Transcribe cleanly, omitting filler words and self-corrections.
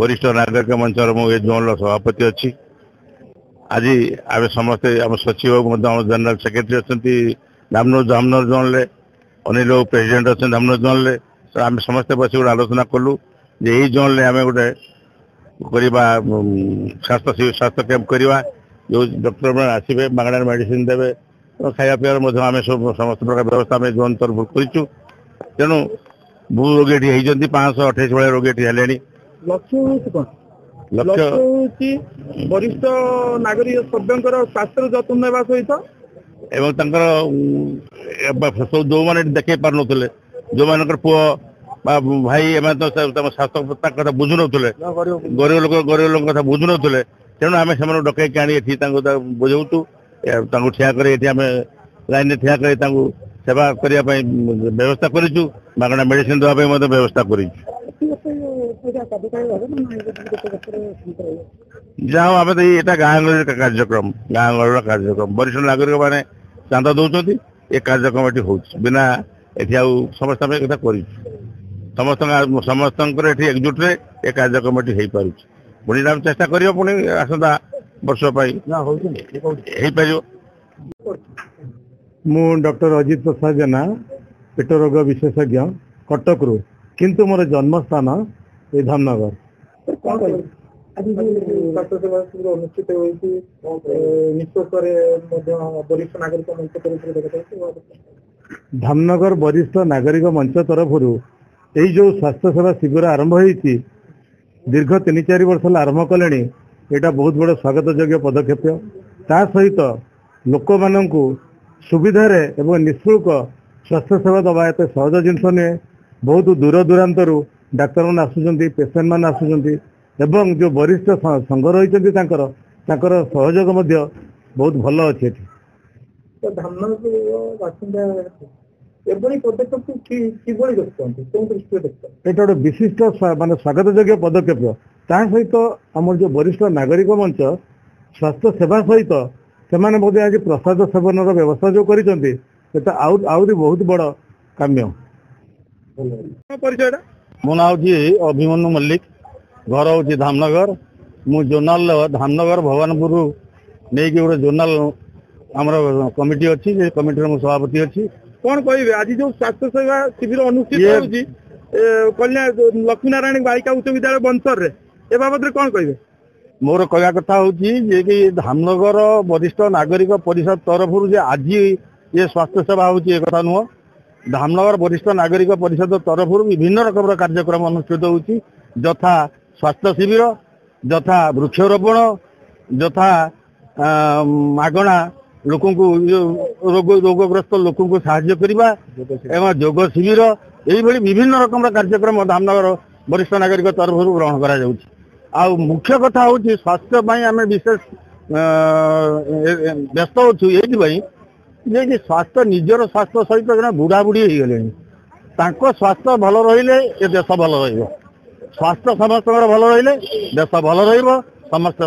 वरिष्ठ नागरिक मंच मुझे जोन सभापति अच्छी आज आम समस्ते आम सचिव जनरल सेक्रेटरी अच्छा धामनगर जोन में अनिल बाबू प्रेसिडेंट अच्छा धामनगर जोन में आम समस्ते बस गोटे आलोचना कलु यही जोन में आम गोटे स्वास्थ्य कैंप करवा जो डॉक्टर मैंने आसवे मागणार मेडिसिन देवे खाया पीवार आम समस्त प्रकार व्यवस्था आम जोन तरफ करूँ तेणु बहुत रोगी होती 528 भाई रोगी हेले लक्ष्य लक्ष्य वरिष्ठ नागरिक सभ्यंकर स्वास्थ्य जत्न नेबा सहित एवं सब जो मैंने देखे पार नुले जो मान पुओ भाई एम तो स्वास्थ्य कथा बुझु नुले गरीब लोग कथा बुझु नुले तेणु आम से डकैक आनी बुझाऊँ ठिया कर लाइन में ठिया कर सेवा करने व्यवस्था करूँ मागणा मेडिसिन देवाई व्यवस्था कर जहाँ आम तो यहाँ गाँ गहली कार्यक्रम वरिष्ठ नागरिक मैंने चांदा दौरान ये कार्यक्रम ये हो बिना ये समस्त कथा कर समस्त एकजुट रे ये कार्यक्रम ये हो पार पुणी आम चेष्टा कर पुणी आसंता वर्ष पार मु डॉक्टर अजित प्रसाद जेना पेट रोग विशेषज्ञ कटक रु किंतु मोर जन्मस्थान ये धामनगर अनुष्ठित धामनगर वरिष्ठ नागरिक मंच तरफ यही जो स्वास्थ्य सेवा शिविर आरंभ होती दीर्घ 3-4 वर्ष आरंभ कले यहाँ बहुत बड़ स्वागत योग्य पदक्षेप ता सहित लोक मानू सुविधा एवं निःशुल्क स्वास्थ्य सेवा दबा एत सहज जिनस नुहे बहुत दूर दूरांतर डाक्तर मैंने आसुँच पेसेंट मैंने आसुँच एवं जो वरिष्ठ संघ रही सहयोग बहुत भल अच्छे गोटे विशिष्ट माने स्वागत योग्य पदक्षेप ता सहित आम जो वरिष्ठ नागरिक मंच स्वास्थ्य सेवा सहित से आज प्रसाद सेवन व्यवस्था जो कर बहुत बड़ काम्य मो ना हूँ अभिमन्यु मल्लिक घर हूँ धामनगर मु जोनाल धामनगर भवानपुर नहीं कि गोटे जोनाल आमर कमिटी अच्छी कमिटी सभापति अच्छी कौन कहे आज जो स्वास्थ्य सेवा शिविर अनुष्ठित होगी कल्याण लक्ष्मीनारायण बालिका उच्च विद्यालय बंसर रे ए बाबद कौन कहे मोर कहया कथा हूँ कि धामनगर वरिष्ठ नागरिक परिषद तरफ आज ये स्वास्थ्य सेवा हूँ एक कथा नुह धामनगर वरिष्ठ नागरिक परिषद तरफ विभिन्न रकम कार्यक्रम अनुष्ठित होती यथा स्वास्थ्य शिविर यथा वृक्षरोपण यथा मागणा लोक रोगग्रस्त लोक साहाय्य करने एवं योग शिविर यही विभिन्न रकम कार्यक्रम धामनगर वरिष्ठ नागरिक तरफ ग्रहण करा मुख्य कथा हूँ स्वास्थ्य आम विशेष व्यस्त अच्छु ये स्वास्थ्य निजर स्वास्थ्य सहित बुढ़ा बुढ़ी हो गले स्वास्थ्य भल रही देश भल स्वास्थ्य समस्त भल रही देश भल रमस्त।